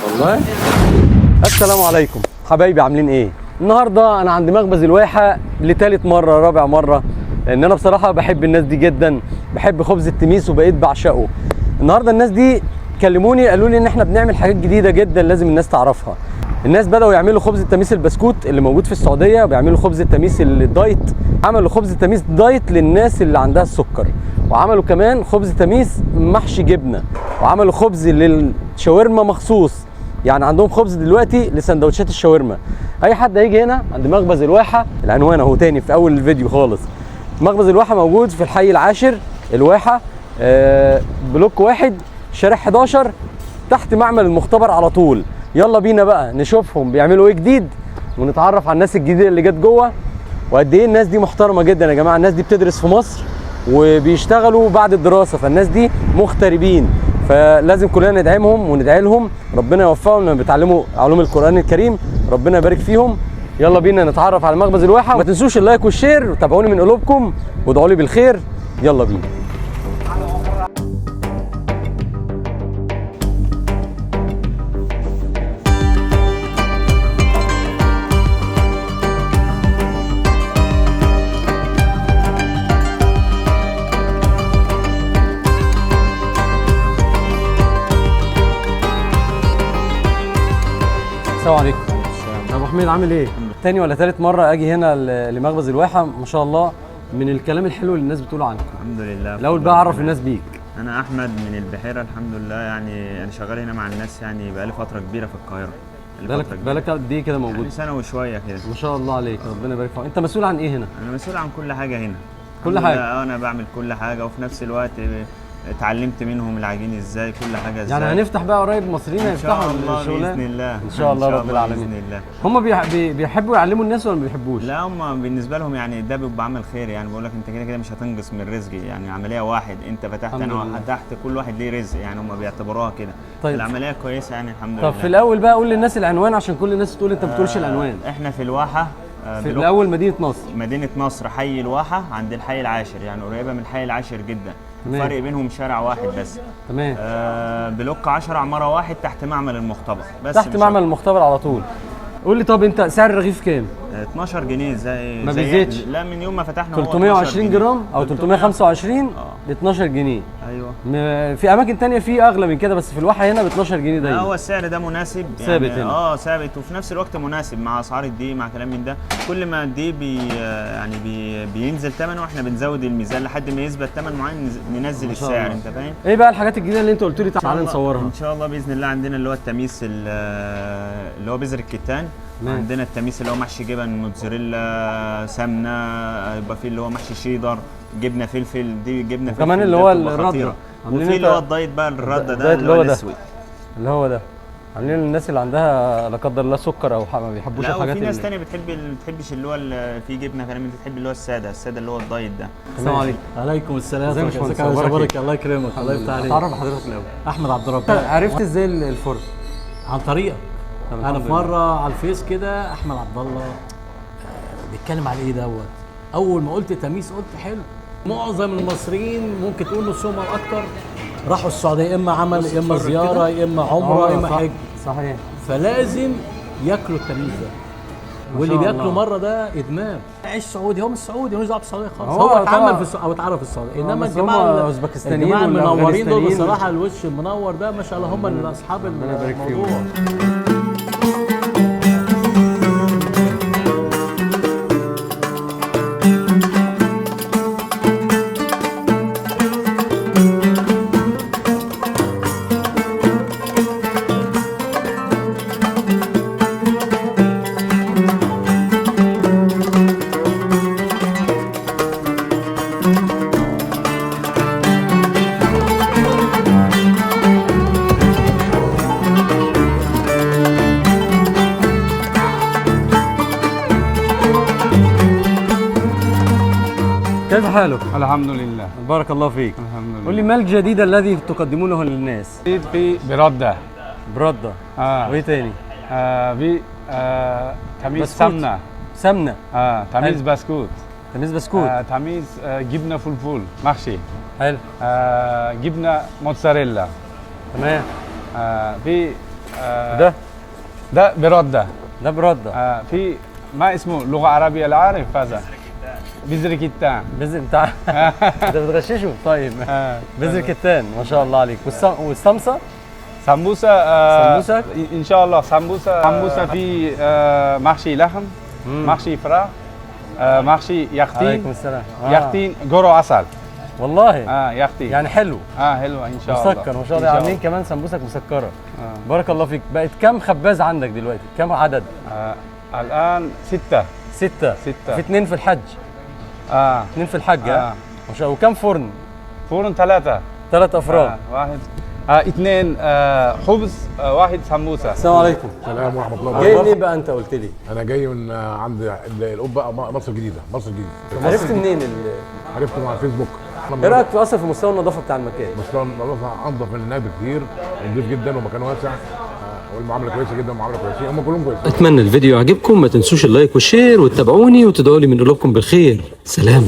والله. السلام عليكم حبايبي، عاملين ايه؟ النهارده انا عند مخبز الواحه لتالت مره رابع مره، لان انا بصراحه بحب الناس دي جدا، بحب خبز التميس وبقيت بعشقه. النهارده الناس دي كلموني قالوا لي ان احنا بنعمل حاجات جديده جدا لازم الناس تعرفها. الناس بداوا يعملوا خبز التميس البسكوت اللي موجود في السعوديه، وبيعملوا خبز التميس الدايت. عملوا خبز التميس دايت للناس اللي عندها السكر، وعملوا كمان خبز تميس محشي جبنه، وعملوا خبز للشاورما مخصوص. يعني عندهم خبز دلوقتي لسندوتشات الشاورما. اي حد هيجي هنا عند مخبز الواحه، العنوان اهو تاني في اول الفيديو خالص. مخبز الواحه موجود في الحي العاشر الواحه، بلوك 1 شارع 11 تحت معمل المختبر على طول. يلا بينا بقى نشوفهم بيعملوا ايه جديد، ونتعرف على الناس الجديده اللي جت جوه، وقد ايه الناس دي محترمه جدا يا جماعه. الناس دي بتدرس في مصر وبيشتغلوا بعد الدراسه، فالناس دي مغتربين، فلازم كلنا ندعمهم وندعي لهم ربنا يوفقهم لما بيتعلموا علوم القرآن الكريم، ربنا يبارك فيهم. يلا بينا نتعرف على مخبز الواحه، ما تنسوش اللايك والشير وتابعوني من قلوبكم وادعوا لي بالخير. يلا بينا. السلام عليكم. ابو حميد عامل ايه؟ تاني ولا تالت مره اجي هنا لمخبز الواحه، ما شاء الله من الكلام الحلو اللي الناس بتقوله عنكم. الحمد لله. الاول بقى اعرف الناس بيك. انا احمد من البحيره، الحمد لله. يعني انا شغال هنا مع الناس يعني بقالي فتره كبيره في القاهره. بالك قد ايه كده موجود؟ يعني سنه وشويه كده. ما شاء الله عليك، ربنا يبارك فيك. انت مسؤول عن ايه هنا؟ انا مسؤول عن كل حاجه هنا. كل حاجه؟ انا بعمل كل حاجه، وفي نفس الوقت اتعلمت منهم العجين ازاي، كل حاجه ازاي. يعني هنفتح بقى قريب مصريين هيفتحوا الشغلانه باذن الله. ان شاء الله رب العالمين. باذن الله. هم بيحبوا يعلموا الناس ولا ما بيحبوش؟ لا، هم بالنسبه لهم يعني ده بيبقى عمل خير. يعني بقول لك انت كده كده مش هتنقص من رزقي، يعني عمليه واحد انت فتحت انا فتحت، كل واحد ليه رزق، يعني هم بيعتبروها كده. طيب العمليه كويسه يعني الحمد لله. طب في الاول بقى قول للناس العنوان، عشان كل الناس تقول انت ما بتقولش العنوان. احنا في الواحه، في الاول مدينه نصر. مدينه نصر، حي الواحه عند الحي العاشر، يعني قريبه من الحي العاشر جدا. الفرق بينهم شارع واحد بس. تمام. بلوك 10 عماره واحد تحت معمل المختبر بس. تحت معمل المختبر على طول. قول لي طب انت سعر الرغيف كام؟ 12 جنيه زي ما بيزيدش. لا، من يوم ما فتحنا 320 جرام او 325 ل 12 جنيه. ايوه. في اماكن تانية في اغلى من كده، بس في الواحه هنا ب 12 جنيه دايما. هو السعر ده مناسب يعني، ثابت هنا. ثابت، وفي نفس الوقت مناسب مع اسعار الدقيق، مع كلام من ده. كل ما الدقيق بينزل ثمنه، واحنا بنزود الميزان لحد ما يثبت ثمن معين ننزل السعر. انت فاهم؟ ايه بقى الحاجات الجديده اللي انت قلت لي تعالى نصورها؟ ان شاء الله باذن الله. عندنا اللي هو التميس اللي هو بذر الكتان. عندنا التميس اللي هو محشي جبن موتزاريلا سمنه، يبقى فيه اللي هو محشي شيدر جبنه فلفل، دي جبنه فلفل كمان اللي هو الرده، وفي اللي هو الدايت بقى، الرده ده اللي هو الاسود، اللي هو ده عاملين للناس اللي عندها لا قدر الله سكر او ما بيحبوش الحاجات. في ناس ثانيه بتحبش اللي هو في جبنه كلام، انت تحب اللي هو الساده اللي هو الدايت ده. السلام عليكم. وعليكم السلام. ازيك يا باشا؟ الله يكرمك. الله يفتح عليك. اتعرف حضرتك الاول. احمد عبد الرب. عرفت ازاي الفرن؟ عن طريقك. انا في مره على الفيس كده احمد عبد الله بيتكلم على ايه دوت. اول ما قلت تميس قلت حلو. معظم المصريين ممكن تقول نصهم او اكتر راحوا السعوديه، اما عمل يا اما زياره يا اما عمره يا اما حج. صحيح. فلازم ياكلوا التميس ده، واللي بياكله مره ده ادمان. عيش سعودي، هو مش سعودي، هو مش دعوه بالسعوديه خالص. هو اتعمل في او اتعرف في السعوديه، انما الجماعه الأوزبكستانيين المنورين دول بصراحه الوش المنور ده ما شاء الله هم اللي اصحاب الموضوع. كيف حالك؟ الحمد لله. بارك الله فيك. الحمد لله. قول لي ما الجديد الذي تقدمونه للناس؟ في برده. برده. وايه تاني؟ في تميز سمنه. سمنه. تميز بسكوت. تميز بسكوت. تميز جبنه فلفل محشي. حلو. جبنه موتزاريلا. تمام. في ده برده. ده برده. في ما اسمه لغه عربيه لا عارف هذا بذر كتان. بذر انت انت بتغششه. طيب بذر كتان ما شاء الله عليك. والسمسه سمبوسه سمبوسك؟ ان شاء الله سمبوسه في محشي لحم، محشي فراخ، محشي يختين. عليكم السلام. يختين جورو عسل. والله يختين يعني حلو حلوه ان شاء الله. مسكر ما شاء الله. عاملين كمان سمبوسك مسكره. بارك الله فيك. بقت كم خباز عندك دلوقتي؟ كم عدد؟ الان 6. ستة. في 2 في الحج. 2 في الحج. ما شاء الله. وكم فرن؟ فرن 3. 3 افراد. واحد 2 خبز، 1 سمبوسه. السلام عليكم. السلام ورحمه الله جاي وبركاته. ليه بقى انت قلت لي؟ انا جاي من عند القبه مصر الجديده. عرفت منين عرفته مع الفيسبوك. ايه رايك في اصلا في مستوى النظافه بتاع المكان؟ مستوى النظافه انضف من هناك بكتير، ونضيف جدا ومكان واسع، والمعامله كويسه جدا ومعامله كويسين، هم كلهم كويسين. اتمنى الفيديو يعجبكم، ما تنسوش اللايك والشير وتتابعوني وتدعوا لي من قلوبكم بالخير. سلام.